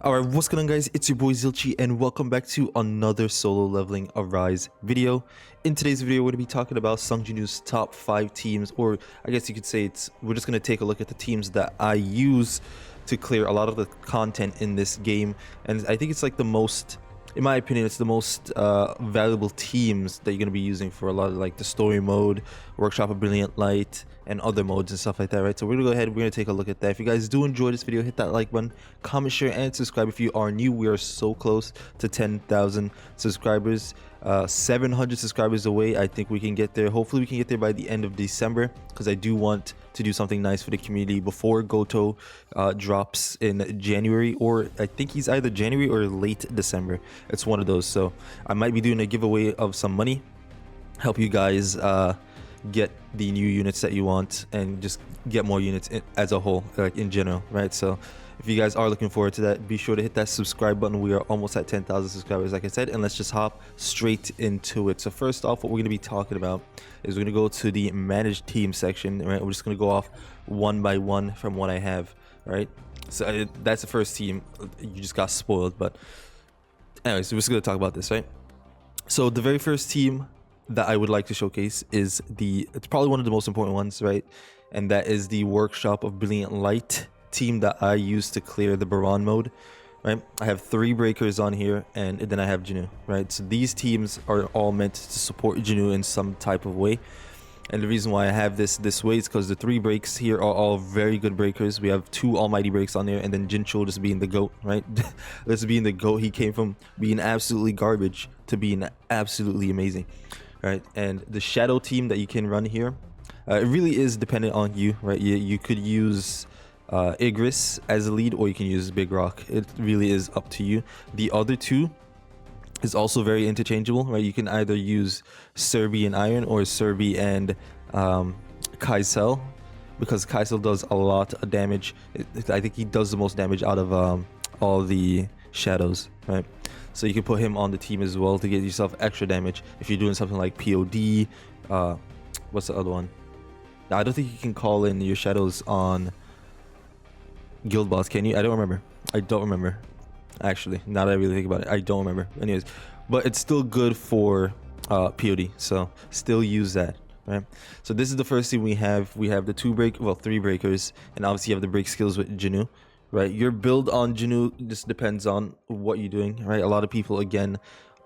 Alright, what's going on guys, it's your boy Zilchi and welcome back to another solo leveling Arise video. In today's video we're going to be talking about Sung Jinwoo's top 5 teams, or I guess you could say we're just going to take a look at the teams that I use to clear a lot of the content in this game. And I think it's like the most, in my opinion, it's the most valuable teams that you're going to be using for a lot of like the story mode, Workshop of Brilliant Light, and other modes and stuff like that, right? So we're gonna go ahead, we're gonna take a look at that. If you guys do enjoy this video, hit that like button, comment, share, and subscribe if you are new. We are so close to 10,000 subscribers, 700 subscribers away. I think we can get there. Hopefully we can get there by the end of December, because I do want to do something nice for the community before Goto drops in January, or I think he's either January or late December. It's one of those. So I might be doing a giveaway of some money, help you guys get the new units that you want and just get more units as a whole, like in general, right? So if you guys are looking forward to that, be sure to hit that subscribe button. We are almost at 10,000 subscribers, like I said, and let's just hop straight into it. So first off, what we're going to be talking about is we're going to go to the managed team section, right? We're just going to go off one by one from what I have, right? So that's the first team. You just got spoiled, but anyways, we're just going to talk about this, right? So the very first team that I would like to showcase is it's probably one of the most important ones, right? And that is the Workshop of Brilliant Light team that I use to clear the Baron mode, right? I have 3 breakers on here, and then I have Jinwoo, right? So these teams are all meant to support Jinwoo in some type of way. And the reason why I have this way is because the 3 breaks here are all very good breakers. We have 2 almighty breaks on there, and then Jinwoo just being the GOAT, right? This being the GOAT, he came from being absolutely garbage to being absolutely amazing. Right, and the shadow team that you can run here, it really is dependent on you, right? You could use Igris as a lead, or you can use Big Rock. It really is up to you. The other 2 is also very interchangeable, right? You can either use Serbi and Iron, or Serbi and Kaisel, because Kaisel does a lot of damage. I think he does the most damage out of all the shadows, right? So you can put him on the team as well to get yourself extra damage if you're doing something like POD. What's the other one? Now, I don't think you can call in your shadows on Guild Boss, can you? I don't remember. Actually, now that I really think about it, I don't remember. Anyways, but it's still good for POD, so still use that, right? So this is the first thing we have. We have the 3 breakers, and obviously you have the break skills with Jinwoo. Right, your build on Jinwoo just depends on what you're doing, right? A lot of people, again,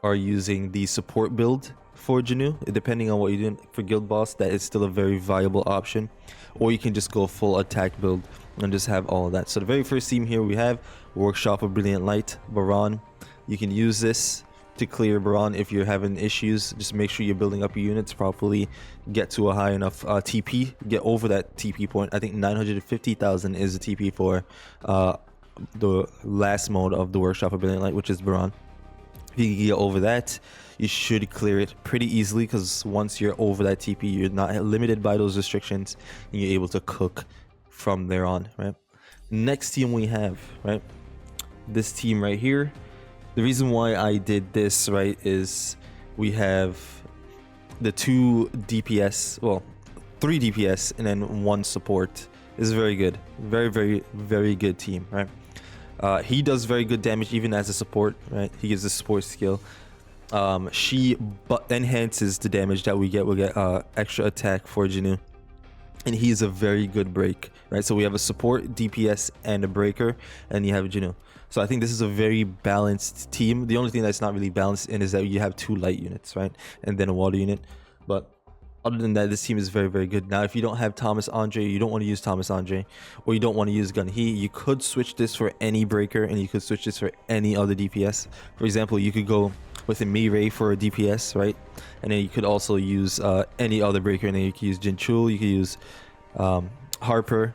are using the support build for Jinwoo. Depending on what you're doing for Guild Boss, that is still a very viable option. Or you can just go full attack build and just have all of that. So the very first team here we have Workshop of Brilliant Light, Baron. You can use this to clear Baron if you're having issues. Just make sure you're building up your units properly, get to a high enough TP, get over that TP point. I think 950,000 is the TP for the last mode of the Workshop of Brilliant Light, which is Baron. If you can get over that, you should clear it pretty easily, because once you're over that TP, you're not limited by those restrictions, and you're able to cook from there on, right? Next team we have, right, this team right here. The reason why I did this, right, is we have the 2 DPS, well, 3 DPS, and then 1 support. This is very good. Very good team, right? He does very good damage even as a support, right? He gives a support skill. She enhances the damage that we get. We'll get extra attack for Jinwoo. And he's a very good break, right? So we have a support, DPS, and a breaker, and you have Jinwoo. So I think this is a very balanced team. The only thing that's not really balanced in is that you have 2 light units, right? And then a water unit. But other than that, this team is very good. Now, if you don't have Thomas Andre, you don't want to use Thomas Andre, or you don't want to use Gun He, you could switch this for any breaker, and you could switch this for any other DPS. For example, you could go with a Mirai for a DPS, right? And then you could also use any other breaker, and then you could use Jinchul, you could use Harper,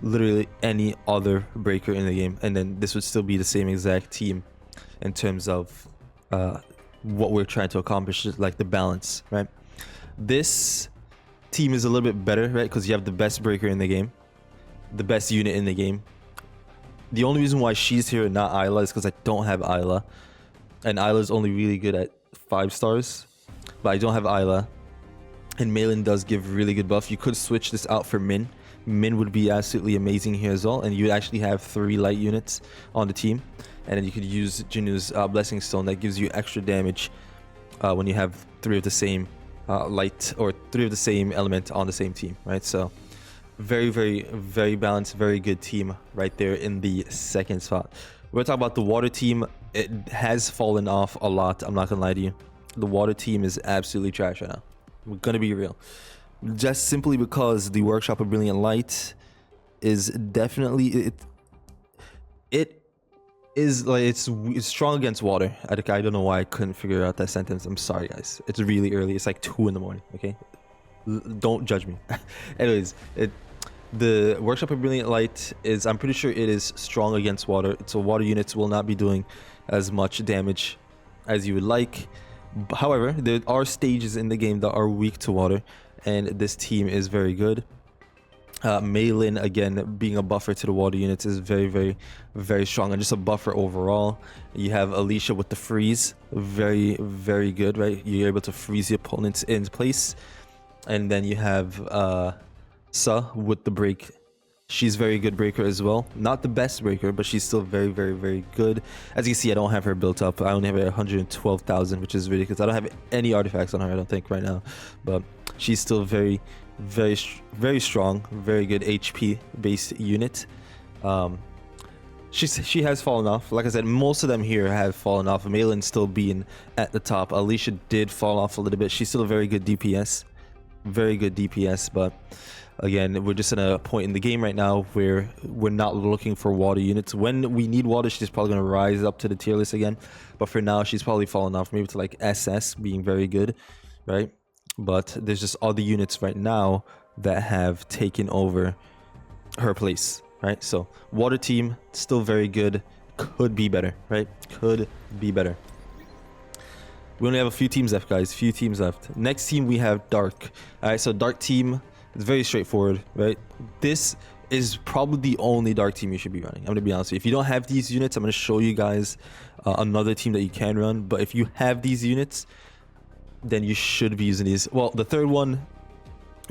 literally any other breaker in the game, and then this would still be the same exact team in terms of what we're trying to accomplish, like the balance, right? This team is a little bit better, right, because you have the best breaker in the game, the best unit in the game. The only reason why she's here and not Isla is because I don't have Isla, and Isla's only really good at 5 stars, but I don't have Isla, and Malin does give really good buff. You could switch this out for Min. Min would be absolutely amazing here as well, and you would actually have 3 light units on the team. and then you could use Jinwoo's Blessing Stone that gives you extra damage when you have 3 of the same light or 3 of the same element on the same team, right? So very, very, very balanced, very good team right there in the second spot. We're talking about the water team. It has fallen off a lot. I'm not gonna lie to you. The water team is absolutely trash right now. We're gonna be real. Just simply because the Workshop of Brilliant Light is definitely it is like it's strong against water. I don't know why I couldn't figure out that sentence. I'm sorry, guys. It's really early. It's like 2 in the morning. Okay, don't judge me. Anyways, the Workshop of Brilliant Light is, I'm pretty sure it is strong against water. So water units will not be doing as much damage as you would like. However, there are stages in the game that are weak to water, and this team is very good. Maylin, again, being a buffer to the water units, is very, very, very strong, and just a buffer overall. You have Alicia with the freeze, very, very good, right? You're able to freeze the opponents in place. And then you have Sa with the break. She's very good breaker as well. Not the best breaker, but she's still very, very, very good. As you can see, I don't have her built up. I only have her 112,000, which is ridiculous. I don't have any artifacts on her, I don't think, right now. But she's still very, very, very strong. Very good HP based unit. She has fallen off. Like I said, most of them here have fallen off. Maylin still being at the top. Alicia did fall off a little bit. She's still a very good DPS. Very good DPS, but again, we're just in a point in the game right now where we're not looking for water units. When we need water, she's probably going to rise up to the tier list again, but for now she's probably fallen off maybe to like SS being very good, right? But there's just other units right now that have taken over her place, right? So water team still very good, could be better, right? Could be better. We only have a few teams left, guys. Few teams left. Next team, we have Dark. All right, so Dark team is very straightforward, right? This is probably the only Dark team you should be running. I'm gonna be honest with you. If you don't have these units, I'm gonna show you guys another team that you can run. But if you have these units, then you should be using these. Well, the third one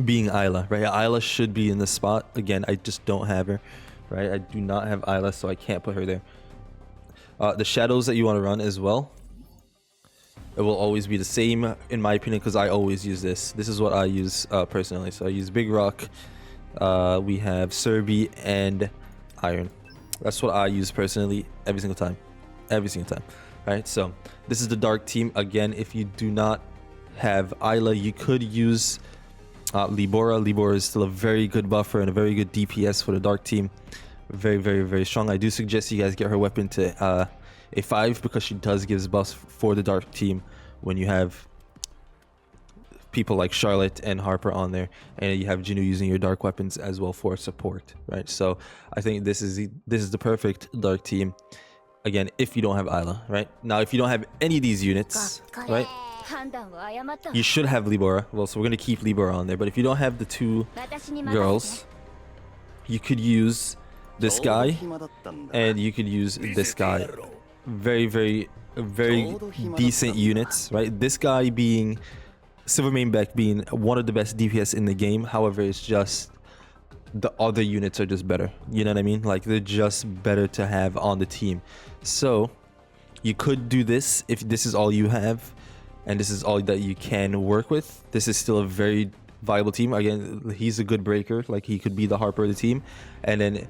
being Isla, right? Isla should be in the spot. Again, I just don't have her, right? I do not have Isla, so I can't put her there. The shadows that you want to run as well. It will always be the same, in my opinion, because I always use this. This is what I use personally. So I use Big Rock. We have Serbi and Iron. That's what I use personally every single time. Every single time. All right, so this is the Dark team. Again, if you do not have Isla, you could use Libora. Libora is still a very good buffer and a very good DPS for the Dark team. Very, very, very strong. I do suggest you guys get her weapon to A5 because she does give buffs for the Dark team when you have people like Charlotte and Harper on there, and you have Jinwoo using your dark weapons as well for support, right? So I think this is the perfect Dark team. Again, if you don't have Isla, right? Now, if you don't have any of these units, right, you should have Libora. Well, so we're gonna keep Libora on there. But if you don't have the two girls, you could use this guy, and you could use this guy. Very, very, very decent units, right? This guy being Silvermane Beck being one of the best DPS in the game. However, it's just the other units are just better. You know what I mean? Like, they're just better to have on the team. So you could do this if this is all you have and this is all that you can work with. This is still a very viable team. Again, he's a good breaker. Like, he could be the Harper of the team, and then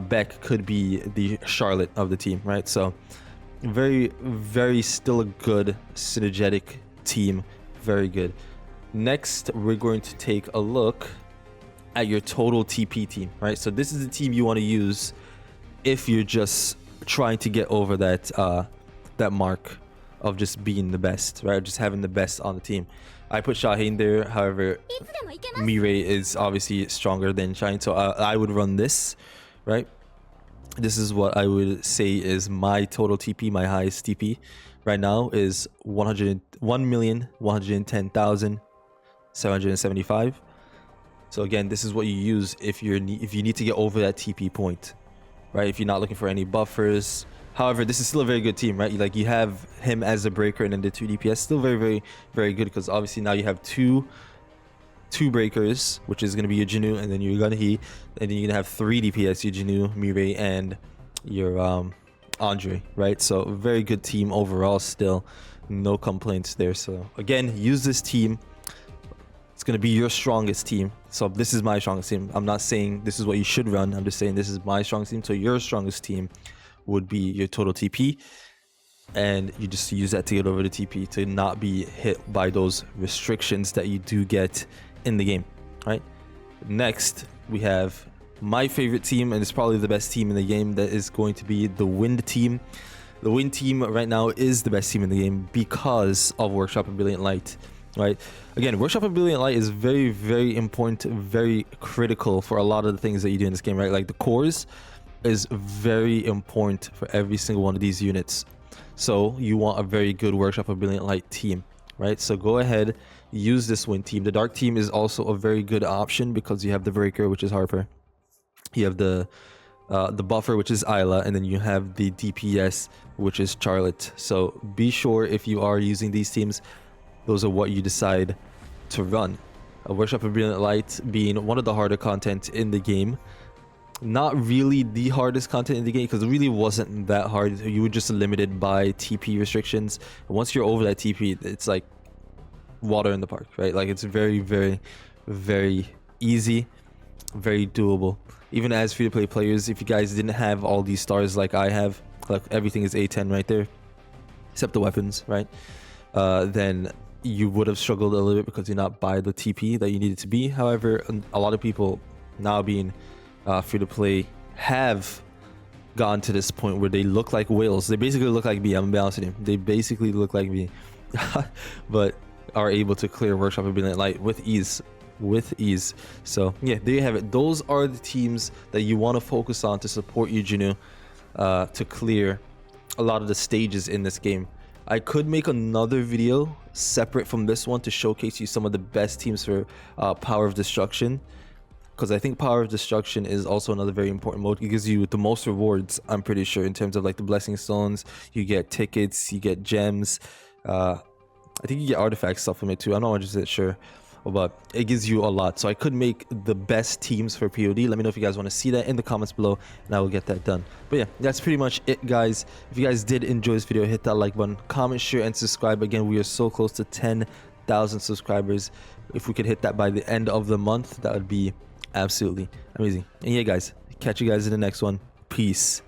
Beck could be the Charlotte of the team, right? So very, very still a good synergetic team. Very good. Next, we're going to take a look at your total TP team, right? So this is the team you want to use if you're just trying to get over that that mark of just being the best, right? Just having the best on the team. I put Shaheen there. However, Mirai is obviously stronger than Shaheen, so I would run this, right? This is what I would say is my total TP. My highest TP right now is 101,110,775. So again, this is what you use if you need to get over that TP point, right? If you're not looking for any buffers. However, this is still a very good team, right? Like, you have him as a breaker and then the 2 DPS. Still very, very, very good, because obviously now you have two breakers, which is going to be your Jinwoo, and then you're going to and then you're going to have 3 DPS, your Jinwoo, Mirai, and your Andre, right? So very good team overall still. No complaints there. So again, use this team. It's going to be your strongest team. So this is my strongest team. I'm not saying this is what you should run. I'm just saying this is my strongest team. So your strongest team would be your total TP. And you just use that to get over the TP to not be hit by those restrictions that you do get in the game, right? Next, we have my favorite team, and it's probably the best team in the game. That is going to be the Wind team. The Wind team right now is the best team in the game because of Workshop and Brilliant Light, right? Again, Workshop and Brilliant Light is very, very important, very critical for a lot of the things that you do in this game, right? Like the cores is very important for every single one of these units. So you want a very good Workshop of Brilliant Light team, right? So go ahead, use this Wind team. The Dark team is also a very good option because you have the Breaker, which is Harper. You have the Buffer, which is Isla, and then you have the DPS, which is Charlotte. So be sure if you are using these teams, those are what you decide to run. A Workshop of Brilliant Light being one of the harder content in the game. Not really the hardest content in the game because it really wasn't that hard. You were just limited by TP restrictions. And once you're over that TP, it's like water in the park, right? Like it's very, very, very easy, very doable. Even as free-to-play players, if you guys didn't have all these stars like I have, like everything is A10 right there, except the weapons, right? Then you would have struggled a little bit because you're not by the TP that you needed to be. However, a lot of people now being free to play have gotten to this point where they look like whales. They basically look like me. I'm balancing him. They basically look like me, but are able to clear Workshop and Brilliant Light with ease. So yeah, there you have it. Those are the teams that you want to focus on to support you, Jinwoo, to clear a lot of the stages in this game. I could make another video separate from this one to showcase you some of the best teams for Power of Destruction, because I think Power of Destruction is also another very important mode. It gives you the most rewards, I'm pretty sure, in terms of like the Blessing Stones. You get tickets, you get gems. I think you get artifact stuff from it too. I'm not 100% sure, but it gives you a lot. So I could make the best teams for POD. Let me know if you guys want to see that in the comments below, and I will get that done. But yeah, that's pretty much it, guys. If you guys did enjoy this video, hit that like button, comment, share, and subscribe. Again, we are so close to 10,000 subscribers. If we could hit that by the end of the month, that would be absolutely amazing. And yeah, guys, catch you guys in the next one. Peace.